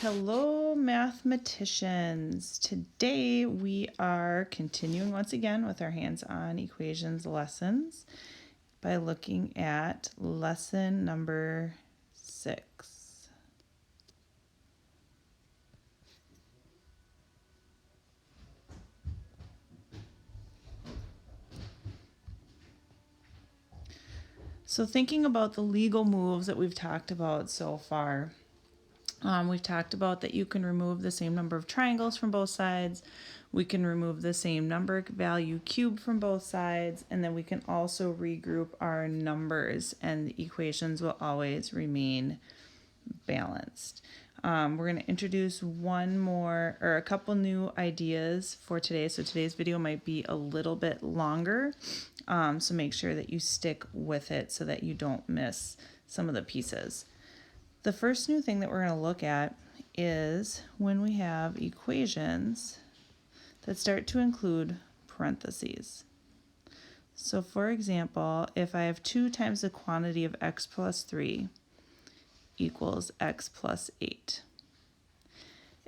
Hello, mathematicians. Today we are continuing once again with our hands-on equations lessons by looking at lesson number 6. So thinking about the legal moves that we've talked about so far, we've talked about that you can remove the same number of triangles from both sides. We can remove the same number value cubed from both sides. And then we can also regroup our numbers and the equations will always remain balanced. We're going to introduce a couple new ideas for today. So today's video might be a little bit longer. So make sure that you stick with it so that you don't miss some of the pieces. The first new thing that we're going to look at is when we have equations that start to include parentheses. So for example, if I have 2 times the quantity of x plus 3 equals x plus 8.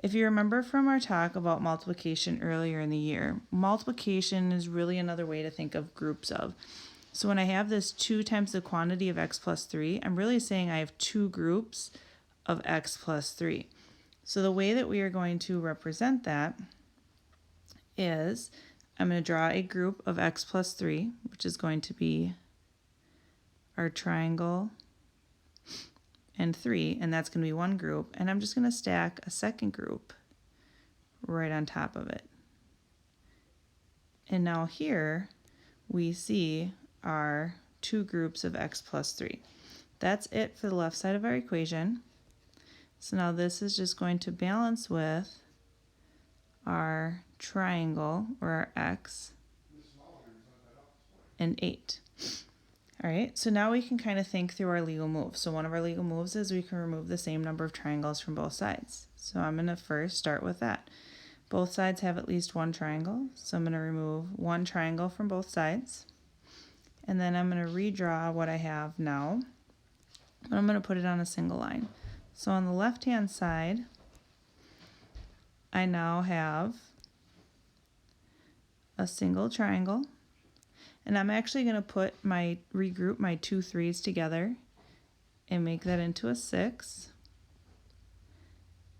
If you remember from our talk about multiplication earlier in the year, multiplication is really another way to think of groups of. So when I have this 2 times the quantity of x plus 3, I'm really saying I have 2 groups of x plus 3. So the way that we are going to represent that is I'm going to draw a group of x plus 3, which is going to be our triangle and 3, and that's going to be one group. And I'm just going to stack a second group right on top of it. And now here we see our 2 groups of x plus 3. That's it for the left side of our equation. So now this is just going to balance with our triangle, or our x, and 8. All right, so now we can kind of think through our legal moves. So one of our legal moves is we can remove the same number of triangles from both sides. So I'm going to first start with that. Both sides have at least one triangle, so I'm going to remove one triangle from both sides. And then I'm going to redraw what I have now, but I'm going to put it on a single line. So on the left-hand side, I now have a single triangle, and I'm actually going to regroup my 2 3's together and make that into a 6.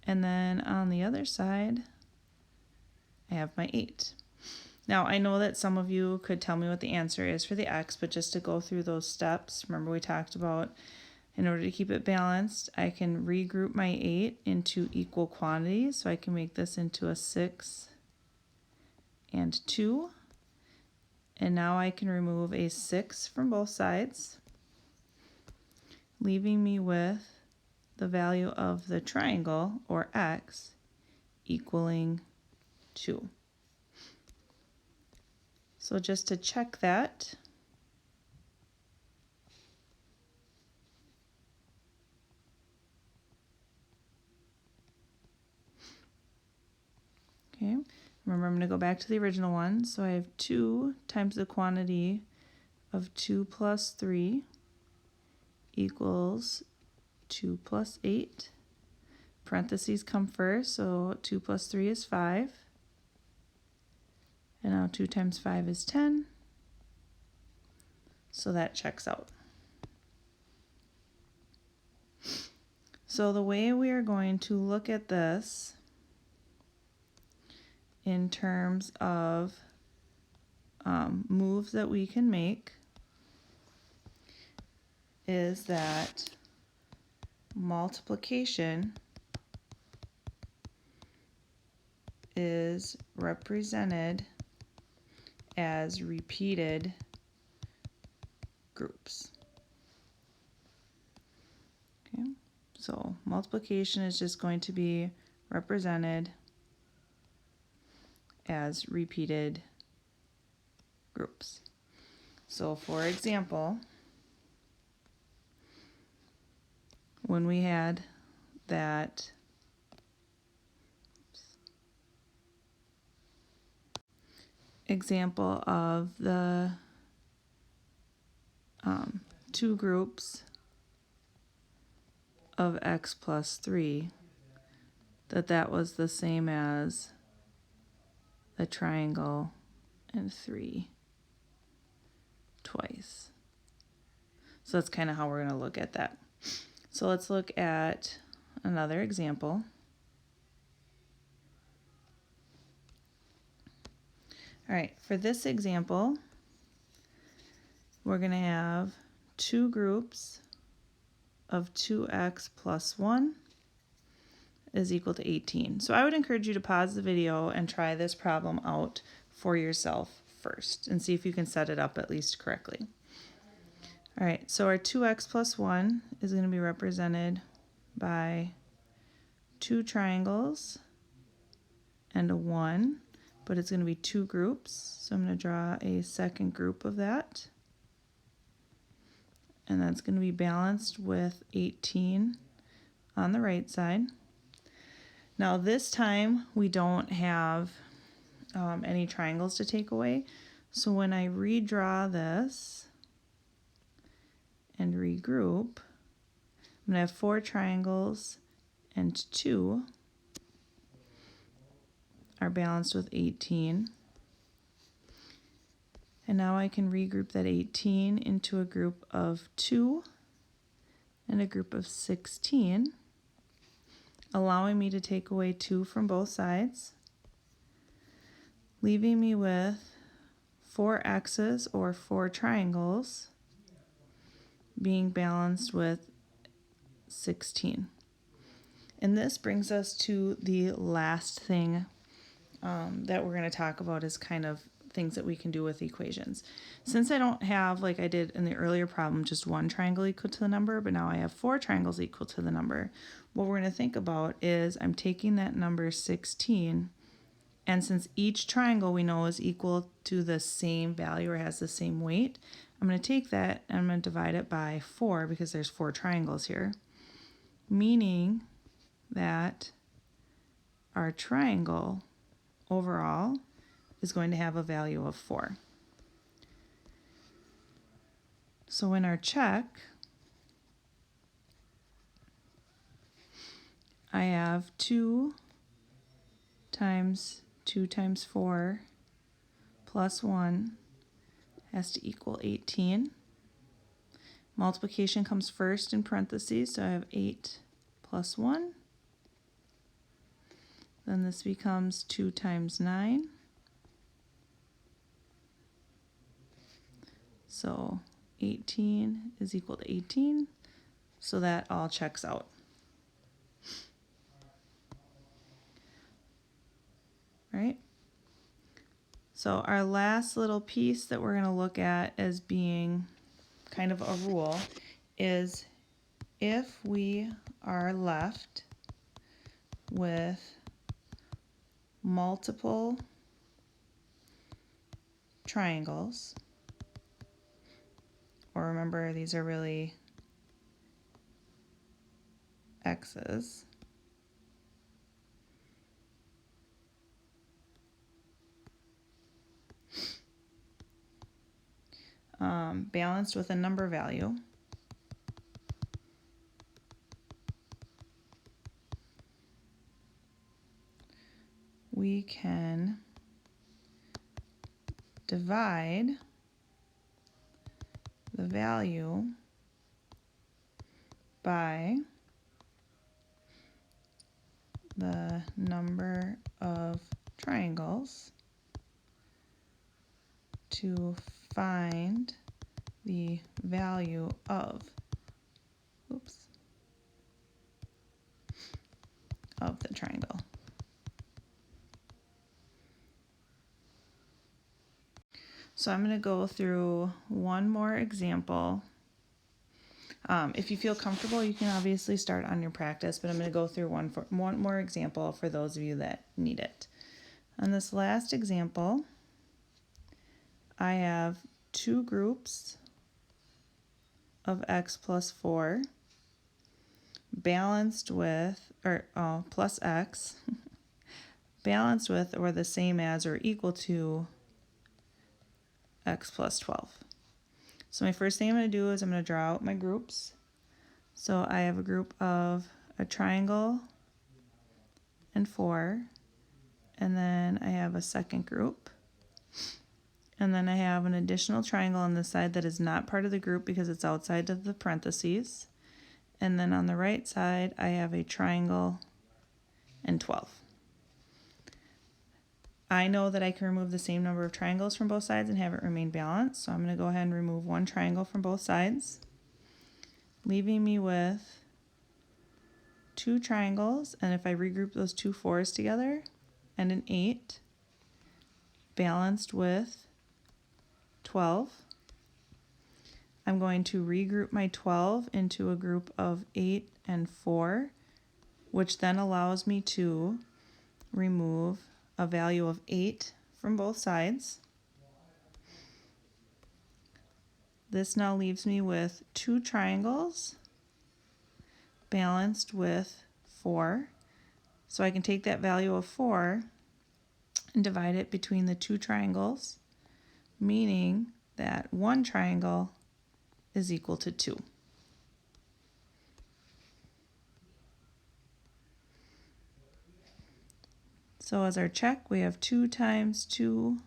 And then on the other side, I have my 8. Now, I know that some of you could tell me what the answer is for the x, but just to go through those steps, remember we talked about in order to keep it balanced, I can regroup my 8 into equal quantities. So I can make this into a 6 and 2. And now I can remove a 6 from both sides, leaving me with the value of the triangle, or x, equaling 2. So just to check that, okay, remember I'm going to go back to the original one. So I have 2 times the quantity of 2 plus 3 equals 2 plus 8. Parentheses come first, so 2 plus 3 is 5. And now 2 times 5 is 10. So that checks out. So the way we are going to look at this in terms of moves that we can make is that multiplication is represented as repeated groups. Okay, so multiplication is just going to be represented as repeated groups. So for example, when we had that example of the 2 groups of x plus 3, that was the same as a triangle and 3 twice. So that's kind of how we're going to look at that. So let's look at another example. All right, for this example, we're going to have two groups of 2x plus 1 is equal to 18. So I would encourage you to pause the video and try this problem out for yourself first and see if you can set it up at least correctly. All right, so our 2x plus 1 is going to be represented by two triangles and a 1, but it's going to be two groups. So I'm going to draw a second group of that. And that's going to be balanced with 18 on the right side. Now this time we don't have any triangles to take away. So when I redraw this and regroup, I'm going to have 4 triangles and 2 are balanced with 18. And now I can regroup that 18 into a group of 2 and a group of 16, allowing me to take away 2 from both sides, leaving me with 4 x's or 4 triangles being balanced with 16. And this brings us to the last thing that we're going to talk about is kind of things that we can do with equations. Since I don't have, like I did in the earlier problem, just one triangle equal to the number, but now I have 4 triangles equal to the number, what we're going to think about is I'm taking that number 16, and since each triangle we know is equal to the same value or has the same weight, I'm going to take that and I'm going to divide it by 4 because there's 4 triangles here, meaning that our triangle overall is going to have a value of 4. So in our check, I have 2 times 2 times 4 plus 1 has to equal 18. Multiplication comes first in parentheses, so I have 8 plus 1. Then this becomes 2 times 9. So 18 is equal to 18, so that all checks out. Right? So our last little piece that we're going to look at as being kind of a rule is if we are left with multiple triangles, or remember these are really x's, balanced with a number value, we can divide the value by the number of triangles to find the value of the triangle. So I'm going to go through one more example. If you feel comfortable, you can obviously start on your practice, but I'm going to go through one more example for those of you that need it. On this last example, I have 2 groups of x plus 4 balanced with, plus x, balanced with or the same as or equal to x plus 12. So my first thing I'm going to do is I'm going to draw out my groups. So I have a group of a triangle and 4, and then I have a second group, and then I have an additional triangle on this side that is not part of the group because it's outside of the parentheses, and then on the right side I have a triangle and 12. I know that I can remove the same number of triangles from both sides and have it remain balanced, so I'm going to go ahead and remove one triangle from both sides, leaving me with 2 triangles, and if I regroup those 2 4s together, and an 8, balanced with 12. I'm going to regroup my 12 into a group of 8 and 4, which then allows me to remove a value of 8 from both sides. This now leaves me with 2 triangles balanced with 4. So I can take that value of 4 and divide it between the 2 triangles, meaning that 1 triangle is equal to 2. So as our check, we have 2 times 2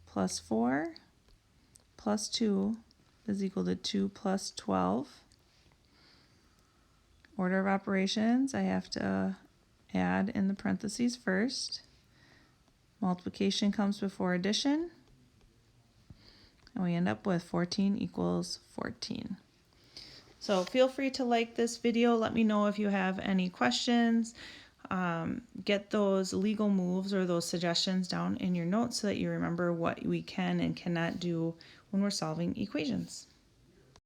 plus 4 plus 2 is equal to 2 plus 12. Order of operations, I have to add in the parentheses first. Multiplication comes before addition, and we end up with 14 equals 14. So feel free to like this video. Let me know if you have any questions. Get those legal moves or those suggestions down in your notes so that you remember what we can and cannot do when we're solving equations.